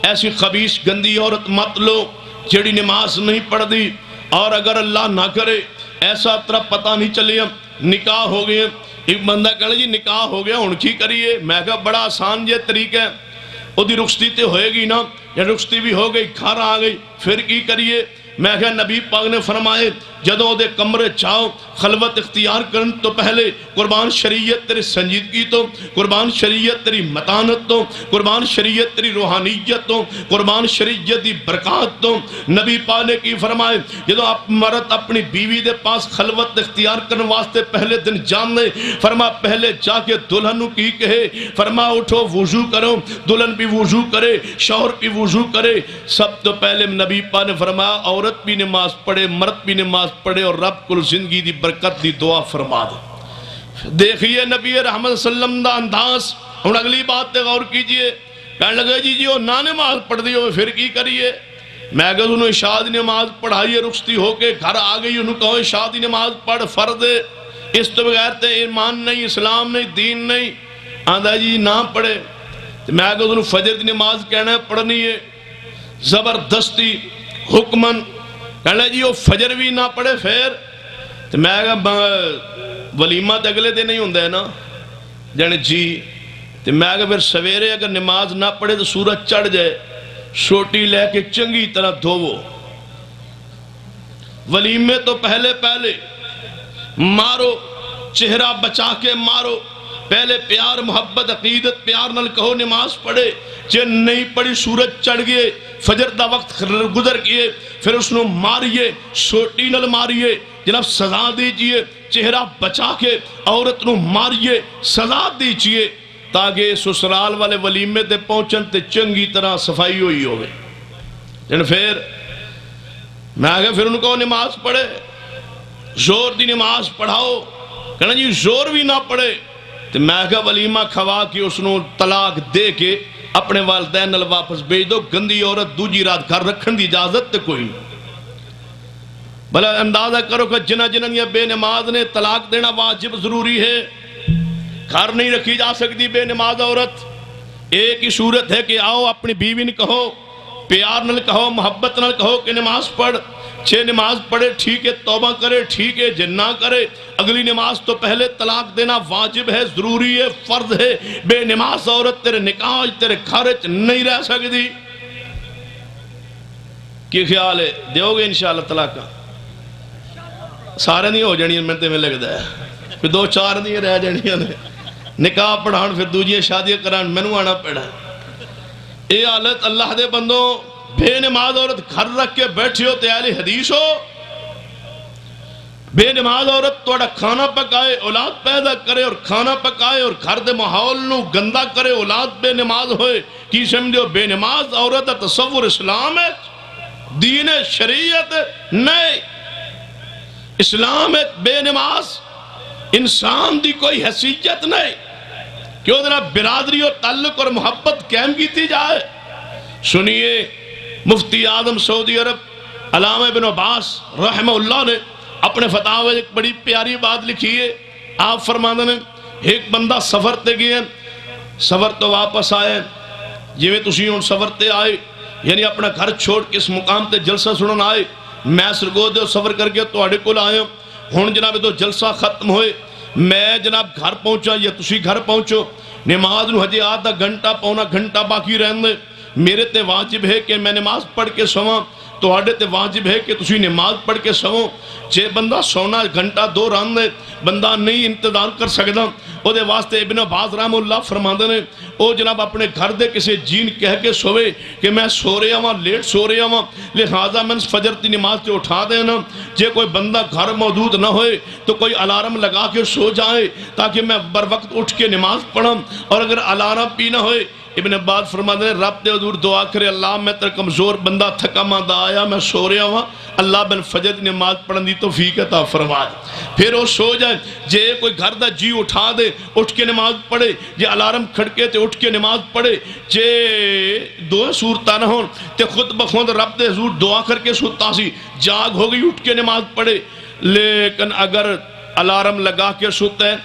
ایسی خبیث گندی عورت مت لو جیڑی نماز نہیں پڑھ دی، اور اگر اللہ نہ کرے ایسا طرح پتہ نہیں چلے نکاح ہو گئے، ایک بندہ کہنا جی نکاح ہو گیا ہن کی کریے، میں کہا بڑا آسان یہ طریقہ ہے، وہ دی رخصتی تے ہوئے گی نا، یا رخصتی بھی ہو گئی گھر آ گئی پھر کی کریے؟ میں کہا نبی پاک نے فرمائے جدوں دے کمرے چاہو خلوت اختیار کرن تو پہلے قربان شریعت تیری سنجیدگی تو، قربان شریعت تیری متانت تو، قربان شریعت تیری روحانیت تو، قربان شریعت دی برکات تو، نبی پاک نے کی فرمائے جدوں آپ مرد اپنی بیوی دے پاس خلوت اختیار کرن واسطے پہلے دن جان لے، فرما پہلے جا کے دلہن نو کی کہے، فرما اٹھو وضو کرو، دلہن بھی وضو کرے، شوہر بھی وضو کرے، سب تو پہلے نبی پاک نے فرمایا عورت بھی نماز پڑھے، مرد بھی نماز پڑھے، اور رب کل زندگی دی برکت دی دعا فرما دے۔ دیکھئے نبی رحمت صلی اللہ علیہ وسلم دا انداز۔ ہن اگلی بات تے غور کیجئے، کہنے لگے جی وہ نہ نماز پڑھ دی ہوئے پھر کی کریے؟ میں کہا انہوں عشاء دی نماز پڑھائیے، رخصتی ہو کے گھر آ گئی، انہوں کہو عشاء دی نماز پڑھ فرض ہے، اس تو بغیر تے ایمان نہیں، اسلام نہیں، دین نہیں، آندھا جی نہ پڑھے۔ میں کہا انہوں فجر دی نماز کہنا ہے پڑھنی ہے زبردستی حکمن، کہنا جی وہ فجر بھی نہ پڑھے پھر تو میں کہا ولیمہ تے اگلے دن نہیں ہوندہ ہے نا جانے جی، تو میں کہا پھر سویرے اگر نماز نہ پڑھے تو سورج چڑھ جائے، سوٹی لے کے چنگی طرح دھوو، ولیمے تو پہلے مارو، چہرہ بچا کے مارو، پہلے پیار محبت عقیدت پیار نل کہو نماز پڑھے، جے نہیں پڑھی سورج چڑھ گئے، فجر دا وقت گزر گئے، پھر اس نے ماریے، سوٹی نل ماریے، جناب سزا دیجئے، چہرہ بچا کے عورت نو ماریے، سزا دیجئے، تاکہ سسرال والے ولیمے تے پہنچن تے چنگی طرح صفائی ہوئی ہوئے۔ پھر میں آگے پھر ان کو نماز پڑھے، زور دی نماز پڑھاؤ، کہنا جی زور بھی نہ پڑھے، تو میں کہا ولیمہ کھوا کے اس نے طلاق دے کے اپنے والدین نال واپس بھیج دو، گندی عورت دوجی رات گھر رکھن دی اجازت تے کوئی نہیں۔ بھلا اندازہ کرو کہ جنہ یہ بے نماز نے طلاق دینا واجب ضروری ہے، گھر نہیں رکھی جا سکتی بے نماز عورت۔ ایک ہی صورت ہے کہ آؤ اپنی بیوی نے کہو، پیار نال کہو، محبت نال کہو کہ نماز پڑھ، نماز پڑھے ٹھیک ہے، توبہ کرے ٹھیک ہے، جن نہ کرے اگلی نماز تو پہلے طلاق دینا واجب ہے، ضروری ہے، فرض ہے۔ بے نماز عورت تیرے نکاح تیرے خارج نہیں رہ سکتی۔ کی خیال ہے دیو گے انشاءاللہ طلاق کا؟ سارے نہیں ہو جانی میں تمہیں لگتا ہے، پھر دو چار نہیں رہ جانیاں نے، نکاح پڑھان پھر دوجیاں شادیاں کران مینوں آنا پڑا۔ اے حالت اللہ دے بندوں، بے نماز عورت گھر رکھ کے بیٹھی ہو تے اہل حدیث ہو، بے نماز عورت توڑا کھانا پکائے، اولاد پیدا کرے اور کھانا پکائے اور گھر دے ماحول نو گندا کرے، اولاد بے نماز ہوئے، کی سمجھو بے نماز عورت تصور اسلام ہے، دین شریعت نہیں، اسلام ہے بے نماز انسان دی کوئی حیثیت نہیں، کیوں دینا برادری اور تعلق اور محبت قائم کیتی جائے۔ سنیے مفتی اعظم سعودی عرب علامہ ابن عباس رحمہ اللہ نے اپنے فتاوی ایک بڑی پیاری بات لکھی ہے۔ آپ فرماتے ہیں ایک بندہ سفر تے گئے، سفر تو واپس آئے، جویں تسی ہن سفر تے آئے یعنی اپنا گھر چھوڑ کے اس مقام تے جلسہ سنن آئے، میں سرگودے سفر کر کے تواڈے کول آیا ہن جناب تو جلسہ ختم ہوئے، میں جناب گھر پہنچا یا تسی گھر پہنچو، نماز نو ہجے آدھا گھنٹہ پونا گھنٹہ باقی رہندے، میرے تے واجب ہے کہ میں نماز پڑھ کے سواں، تواڈے تے واجب ہے کہ تسی نماز پڑھ کے سوؤ۔ جے بندہ سونا گھنٹہ دو راندے بندہ نہیں انتظار کر سکدا، او دے واسطے ابن عباس رحمہ اللہ فرماندے نے او جناب اپنے گھر دے کسے جین کہہ کے سوے کہ میں سو رہا ہاں، لیٹ سو رہا ہاں، لہذا میں فجر دی نماز تے اٹھا دینا۔ جے کوئی بندہ گھر موجود نہ ہوئے تو کوئی الارم لگا کے سو جائے تاکہ میں بر وقت اٹھ کے نماز پڑھاں، اور اگر الارم بھی نہ ہوئے ابن عباس فرماتے ہیں رب دے حضور دعا کرے اللہ میں تر کمزور بندہ تھکا ماندہ آیا میں سو رہا ہوں، اللہ بن فجر دی نماز پڑھن دی توفیق عطا فرما دے، پھر وہ سو جائے۔ جے کوئی گھر دا جی اٹھا دے اٹھ کے نماز پڑھے، جے الارم کھڑکے تے اٹھ کے نماز پڑھے، جے دو صورتاں نہ ہون تے خود بخود رب دے حضور دعا کر کے سوتا سی جاگ ہو گئی اٹھ کے نماز پڑھے۔ لیکن اگر الارم لگا کے سوتا ہے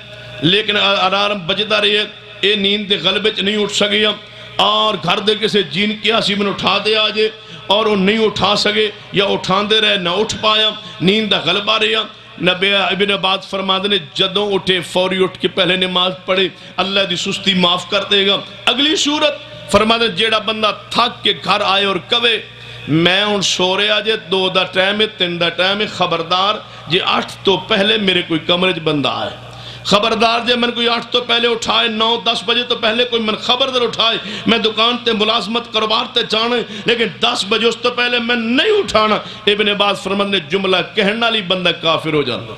لیکن الارم بجدا رہی ہے، اے نیند دے غلبے چ نہیں اٹھ سکیا، اور گھر دے کسے جین کیا سی میں اٹھا دے آجے اور وہ نہیں اٹھا سکے یا اٹھان دے رہے نہ اٹھ پایا نیند دا غلبہ رہا نبی ابن عباس فرماتے نے جدوں اٹھے فوری اٹھ کے پہلے نماز پڑھے اللہ دی سستی معاف کر دے گا اگلی صورت فرماتے جیڑا بندہ تھک کے گھر آئے اور کہے میں ان سو رہا جے 2 دا ٹائم ہے 3 دا ٹائم ہے خبردار جے 8 تو پہلے میرے کوئی کمرے چ بندہ آئے خبردار جے من کوئی 8 تو پہلے اٹھائے 9-10 بجے تو پہلے کوئی من خبر در اٹھائے میں دکان تے ملازمت کاروبار تے جانے لیکن 10 بجے اس تو پہلے میں نہیں اٹھانا ابن عباس فرماتے نے جملہ کہنا لی بندہ کافر ہو جانا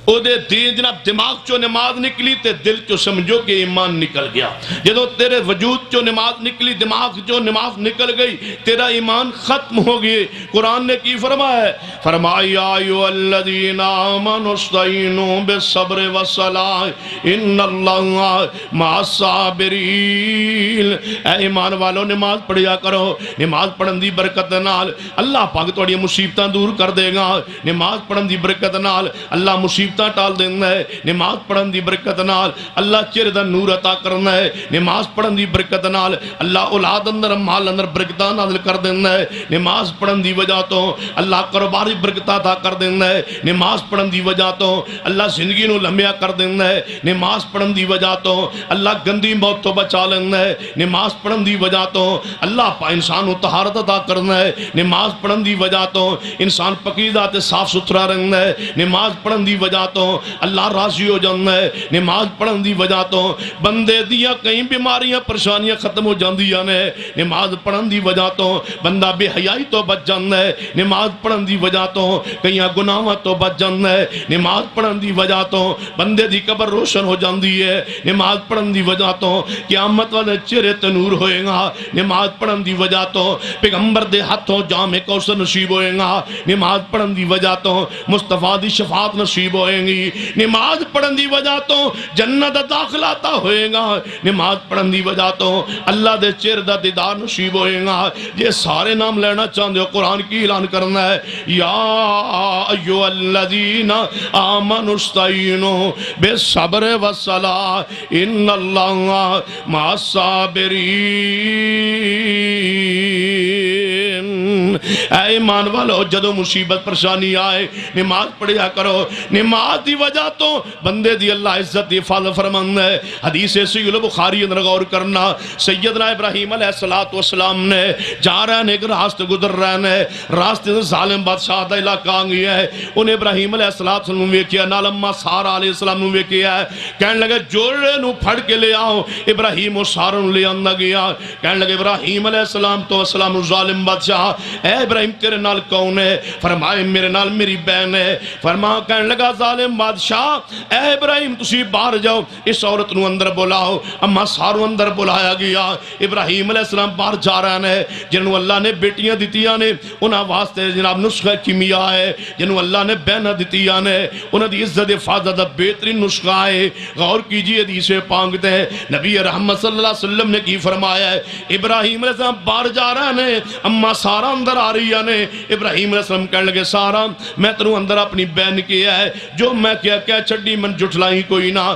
او دے دین جناب دماغ چو نماز نکلی تے دل چو سمجھو کہ ایمان نکل گیا جدو تیرے وجود چو نماز نکلی دماغ چو نماز نکل گئی تیرا ایمان ختم ہو گئے قرآن نے کی فرمایا ہے فرمایا ایو الذین آمنوا استعینوا بالصبر والصلاۃ ان اللہ مع الصابرین اے ایمان والو نماز پڑھیا کرو نماز پڑھن دی برکت نال اللہ پاک تواڈی مصیبتاں دور کر دے گا نماز پڑھن دی برکت نال اللہ مصیبت ٹال دینا ہے نماز پڑھن دی برکت نال اللہ چہرے دا نور عطا کرنا ہے نماز پڑھن دی برکت نال اللہ اولاد اندر مال اندر برکتاں نازل کر دینا ہے نماز پڑھن دی وجہ تو اللہ کاروباری برکتاں عطا کر دینا ہے نماز پڑھن دی وجہ تو اللہ زندگی نو لمبیا کر دینا ہے نماز پڑھن دی وجہ تو اللہ گندی موت تو بچا لینا ہے نماز پڑھن دی وجہ تو اللہ پا انسان کو طہارت عطا کرنا ہے نماز پڑھن دی وجہ تو انسان پاکیزہ تے صاف ستھرا رہنا ہے نماز پڑھن دی وجہ تو اللہ راضی ہو جانا ہے نماز پڑھن دی وجہ تو بندے دیا کئی بیماریاں پریشانیاں ختم ہو جاندیاں نے نماز پڑھن دی وجہ تو بندہ بے حیائی تو بچ جانا ہے نماز پڑھن دی وجہ تو کئی گناہاں تو بچ جانا ہے نماز پڑھن دی وجہ تو بندے دی قبر روشن ہو جاندی ہے نماز پڑھن دی وجہ تو قیامت والے چہرے تے نور ہوئے گا نماز پڑھن دی وجہ تو پیغمبر دے ہاتھوں جام کوثر نصیب ہوئے گا نماز پڑھن دی وجہ تو مصطفیٰ دی شفاعت نصیب ہوئے گی نماز پڑھن دی وجہ تو جنت داخل آتا ہوئے گا نماز پڑھن دی وجہ تو اللہ دے چہرے دا دیدار نصیب ہوئے گا یہ سارے نام لینا چاہتے ہو قرآن کی اعلان کرنا ہے یا ایھا الذین آمنوا استعینوا بالصبر والصلاۃ ان اللہ مع الصابرین اے ایمان والو جدو مصیبت پریشانی آئے نماز پڑھیا کرو نماز دی وجہ تو بندے دی اللہ عزت دی حفاظت فرمانا ہے حدیث صحیح البخاری اندر غور کرنا سیدنا ابراہیم علیہ السلام نے جا رہے ہیں ایک راستے گزر رہے ہیں راستے سے ظالم بادشاہ دا علاقہ آنگی ہے انہیں ابراہیم علیہ السلام نے کیا نالمہ سارا علیہ السلام نے کیا ہے کہنے لگے جوڑے نو پھڑ کے لے آؤ ابراہیم و سارا نو لے آندہ گیا کہنے لگے ابراہیم علیہ السلام تو السلام ظالم بادشاہ اے ابراہیم تیرے نال کون ہے فرمائے میرے نال میری بہن ہے فرما کہنے لگا ظالم بادشاہ اے ابراہیم تسی باہر جاؤ اس عورت نو اندر بلاؤ اما سارو اندر بلایا گیا ابراہیم علیہ السلام باہر جا رہے ہیں جنہوں اللہ نے بیٹیاں دیتیاں نے انہاں واسطے جناب نسخہ کیمیا ہے جنہوں اللہ نے بہنہ دیتیاں نے انہاں دی عزت حفاظت بہترین نسخہ ہے غور کیجئے حدیث پانگتے ہیں نبی رحمت صلی اللہ علیہ وسلم نے کی فرمایا ہے ابراہیم علیہ السلام باہر جا رہے ہیں اما سارا اندر آ رہی ہے ابراہیم علیہ السلام کہنے لگے سارا میں تنوں اندر اپنی بہن کیا ہے جو میں کیا چھڑی من جھٹلائی کوئی نہ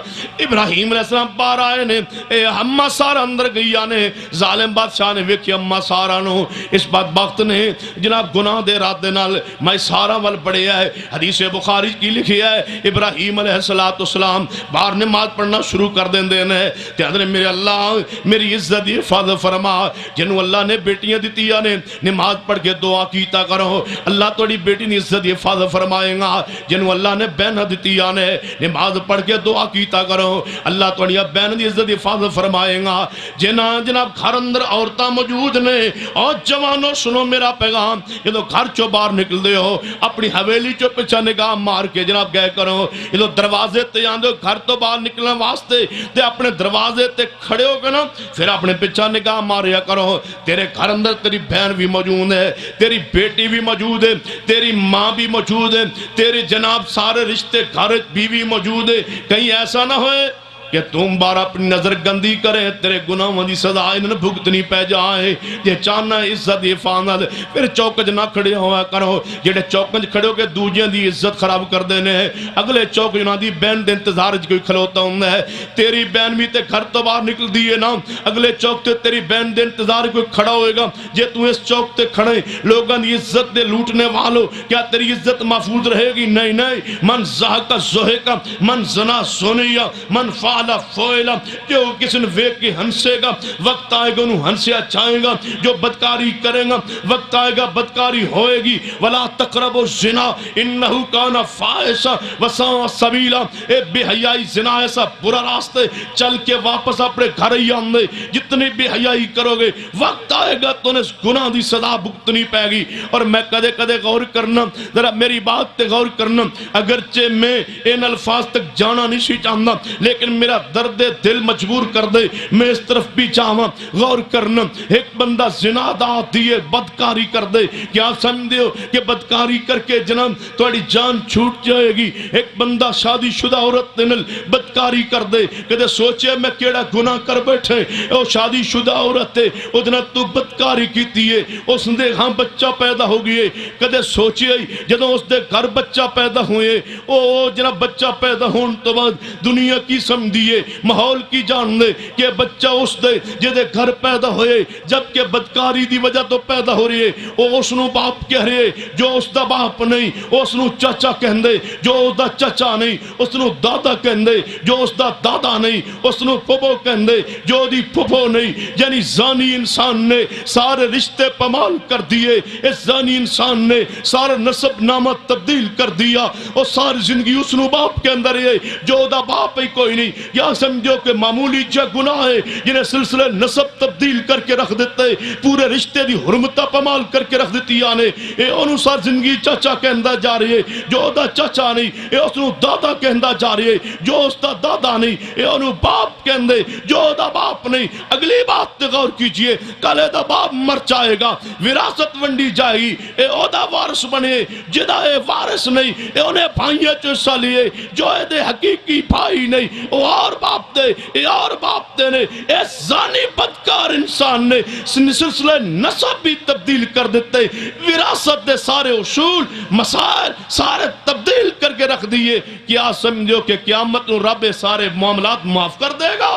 ابراہیم علیہ السلام باہر آئے نے اے اما سارا اندر گئی نے ظالم بادشاہ نے ویکھی اما سارا نو اس بدبخت نے جناب گناہ دے رات دے نال میں سارا ول پڑے ہے حدیث بخاری کی لکھی ہے ابراہیم علیہ السلام باہر نماز پڑھنا شروع کر دیندے نے تے حضرت میرے اللہ میری عزت دی حفاظت فرما جنوں اللہ نے بیٹیاں دتیاں نے نماز پڑھ کے دعا کیتا کرو اللہ تھوڑی بیٹی نے عزت دی حفاظت فرمائے گا جنوں اللہ نے بہن دتیاں نے نماز پڑھ کے دعا کیتا کرو اللہ تھوڑی بہن دی عزت دی حفاظت فرمائے گا جناب گھر اندر عورتاں موجود نے اور جوانوں سنو میرا پیغام یہ تو گھر چو باہر نکل دے ہو اپنی حویلی چو پچھا نگاہ مار کے جناب گئے کرو یہ تو دروازے تے آندے ہو گھر تو باہر نکلنے واسطے تے اپنے دروازے تے کھڑے ہو گئے نا پھر اپنے پچھا نگاہ ماریا کرو تیرے گھر اندر تیری بہن بھی موجود ہے تیری بیٹی بھی موجود ہے تیری ماں بھی موجود ہے تیرے جناب سارے رشتے گھر بیوی موجود ہے کہیں ایسا نہ ہوئے کہ تم بار اپنی نظر گندی کرے تیرے گناہوں دی سزا انہاں بھگتنی پہ جائے جے چاہنا عزت حفاظت پھر چوکج نہ کھڑے ہوا کرو جڑے چوکج کھڑے ہو کے دوجیاں دی عزت خراب کر دینے اگلے چوک جنہاں دی بین دے انتظار کوئی کھلوتا ہوں ہے تیری بین بھی تے گھر تو باہر نکل دیئے نا اگلے چوک تے تیری بین دے انتظار کوئی کھڑا ہوئے گا جے تو اس چوک تے کھڑے لوگاں دی عزت دے لوٹنے والو کیا تیری عزت محفوظ رہے گی نہیں نہیں من زہکا زہکا من زنا سونیا من فعلا فوئلا جو کسی نے ویک کی ہنسے گا وقت آئے گا انہوں ہنسے اچھائے گا جو بدکاری کرے گا وقت آئے گا بدکاری ہوئے گی ولا تقربوا الزنا انہو کانا فائشا وساء سبیلا اے بے حیائی زنا ایسا برا راستے چل کے واپس اپنے گھر ہی آنے جتنی بے حیائی کرو گے وقت آئے گا تو انہیں گناہ دی سزا بھگتنی پائے گی اور میں کدے کدے غور کرنا ذرا میری بات تے غور کرنا اگرچہ میں ان الفاظ تک جانا نہیں سی چاہنا لیکن میرا درد دل مجبور کر دے میں اس طرف بھی چاہاں غور کرنا ایک بندہ زنا دا دیئے بدکاری کر دے کیا سمجھے ہو کہ بدکاری کر کے جناب توڑی جان چھوٹ جائے گی ایک بندہ شادی شدہ عورت دنل بدکاری کر دے کدے سوچے میں کیڑا گناہ کر بیٹھے او شادی شدہ عورت ہے ادنا تو بدکاری کی دیئے اس دے ہاں بچہ پیدا ہو گئے کدے سوچے جدوں اس دے گھر بچہ پیدا ہوئے او جناب بچہ پیدا ہون تو بعد دنیا کی سمجھیے ماحول کی جان دے کہ بچہ اس دے جدے گھر پیدا ہوئے جبکہ بدکاری دی وجہ تو پیدا ہو رہی ہے او اس نو باپ کہہ رہے جو اس دا باپ نہیں اس نو چچا کہن دے جو اس دا چچا نہیں اس نو دادا کہن دے جو اس دا دادا نہیں اس نو پھپھو کہن دے جو دی پھپھو نہیں یعنی زانی انسان نے سارے رشتے پمال کر دیے اس زانی انسان نے سارا نسب نامہ تبدیل کر دیا اور ساری زندگی اس نو باپ کے اندر ہے جو دا باپ ہی کوئی نہیں یا سمجھو کہ معمولی جا گناہ ہے جنہیں سلسلے نسب تبدیل کر کے رکھ دیتے پورے رشتے دی حرمتہ پمال کر کے رکھ دیتی آنے اے انوسار زندگی چاچا کہندہ جا رہی ہے جو دا چاچا نہیں اے اس نو دادا کہندہ جا رہی ہے جو اس دا دادا نہیں اے انو باپ کہندے جو دا باپ نہیں اگلی بات تے غور کیجئے کلے دا باپ مر جائے گا وراثت ونڈی جائے گی اے او دا وارث بنے جدا اے وارث نہیں اے انہیں بھائیے چوسا لیے جو اے دے حقیقی بھائی نہیں او اور باپ دے اے اور باپ دے نے اے زانی بدکار انسان نے سلسلے نسب بھی تبدیل کر دیتے وراثت دے سارے اصول مسائل سارے تبدیل کر کے رکھ دیئے کیا سمجھو کہ قیامت نو رب سارے معاملات معاف کر دے گا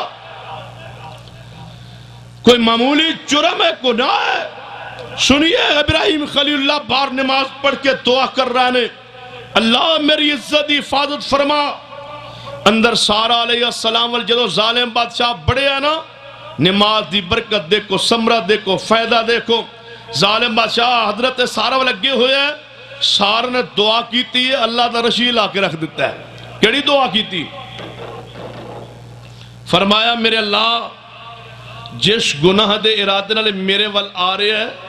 کوئی معمولی جرم ہے گناہ ہے سنیے ابراہیم خلیل اللہ بار نماز پڑھ کے دعا کر رہا نے اللہ میری عزت حفاظت فرما اندر سارا علیہ السلام والجدو ظالم بادشاہ بڑے ہیں نا نماز دی برکت دیکھو سمرہ دیکھو فائدہ دیکھو ظالم بادشاہ حضرت سارا لگے ہوئے ہیں سارا نے دعا کی تھی اللہ دا رشی لا کے رکھ دیتا ہے کیڑی دعا کی تھی فرمایا میرے اللہ جس گناہ دے ارادے نالے میرے وال آ رہے ہیں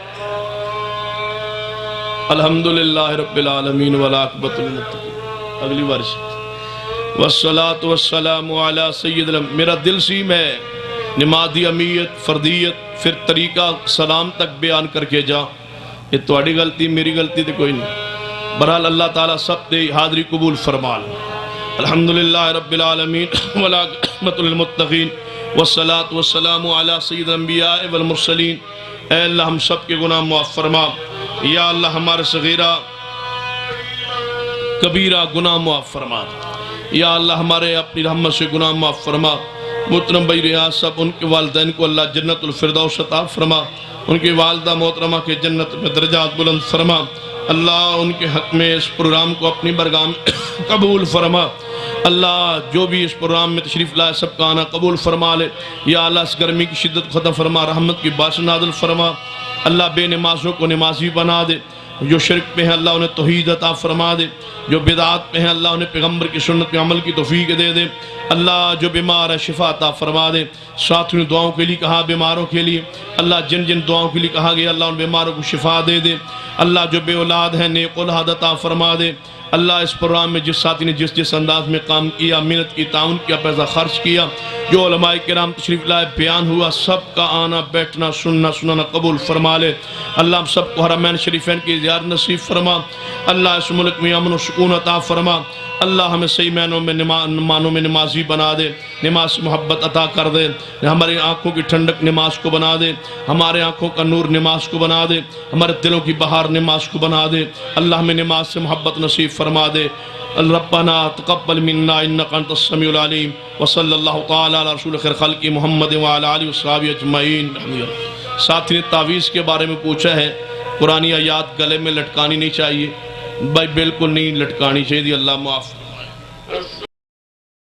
الحمدللہ رب العالمین والعاقبۃ للمتقین اگلی ورش والصلاة والسلام علی سید میرا دل سی میں نمازی امیت فردیت پھر طریقہ سلام تک بیان کر کے جا یہ تواڑی غلطی میری غلطی تے کوئی نہیں برحال اللہ تعالیٰ سب تے حاضری قبول فرمال الحمدللہ رب العالمین والعاقبۃ للمتقین والصلاة والسلام علی سید الانبیاء والمرسلین اے اللہ ہم سب کے گناہ معاف فرما یا اللہ ہمارے صغیرہ کبیرہ گناہ معاف فرما یا اللہ ہمارے اپنی رحمت سے گناہ معاف فرما محترم بھائی ریاض صاحب ان کے والدین کو اللہ جنت الفردوس عطا فرما ان کی والدہ محترمہ کے جنت میں درجات بلند فرما اللہ ان کے حق میں اس پروگرام کو اپنی برگاہ میں قبول فرما اللہ جو بھی اس پروگرام میں تشریف لائے سب کا آنا قبول فرما لے یا اللہ اس گرمی کی شدت ختم فرما رحمت کی بارش نازل فرما اللہ بے نمازوں کو نمازی بنا دے جو شرک پہ ہیں اللہ انہیں توحید عطا فرما دے جو بدعات پہ ہیں اللہ انہیں پیغمبر کی سنت پہ عمل کی توفیق دے دے اللہ جو بیمار ہے شفا عطا فرما دے ساتھیوں دعاؤں کے لیے کہا بیماروں کے لیے اللہ جن جن دعاؤں کے لیے کہا گیا اللہ ان بیماروں کو شفا دے دے اللہ جو بے اولاد ہیں نیک اولاد عطا فرما دے اللہ اس پروگرام میں جس ساتھی نے جس انداز میں کام کیا، محنت کی، تعاون کیا، پیسہ خرچ کیا، جو علماء کرام تشریف لائے، بیان ہوا، سب کا آنا بیٹھنا سننا قبول فرما لے۔ اللہ ہم سب کو حرمین شریفین کی زیارت نصیب فرما۔ اللہ اس ملک میں امن و سکون عطا فرما۔ اللہ ہمیں صحیح معنوں میں نمازی بنا دے، نماز سے محبت عطا کر دے، ہماری آنکھوں کی ٹھنڈک نماز کو بنا دے، ہمارے آنکھوں کا نور نماز کو بنا دے، ہمارے دلوں کی بہار نماز کو بنا دے۔ اللہ ہمیں نماز سے محبت نصیب فرما دے۔ ربنا تقبل منا انک انت السمیع العلیم، وصلی اللہ تعالی علی رسول خیر خلق محمد وعلی آلہ وصحبہ اجمعین۔ ساتھی نے تعویذ کے بارے میں پوچھا ہے، قرآنی آیات گلے میں لٹکانی نہیں چاہیے، بھائی بالکل نہیں لٹکانی چاہیے، اللہ معاف۔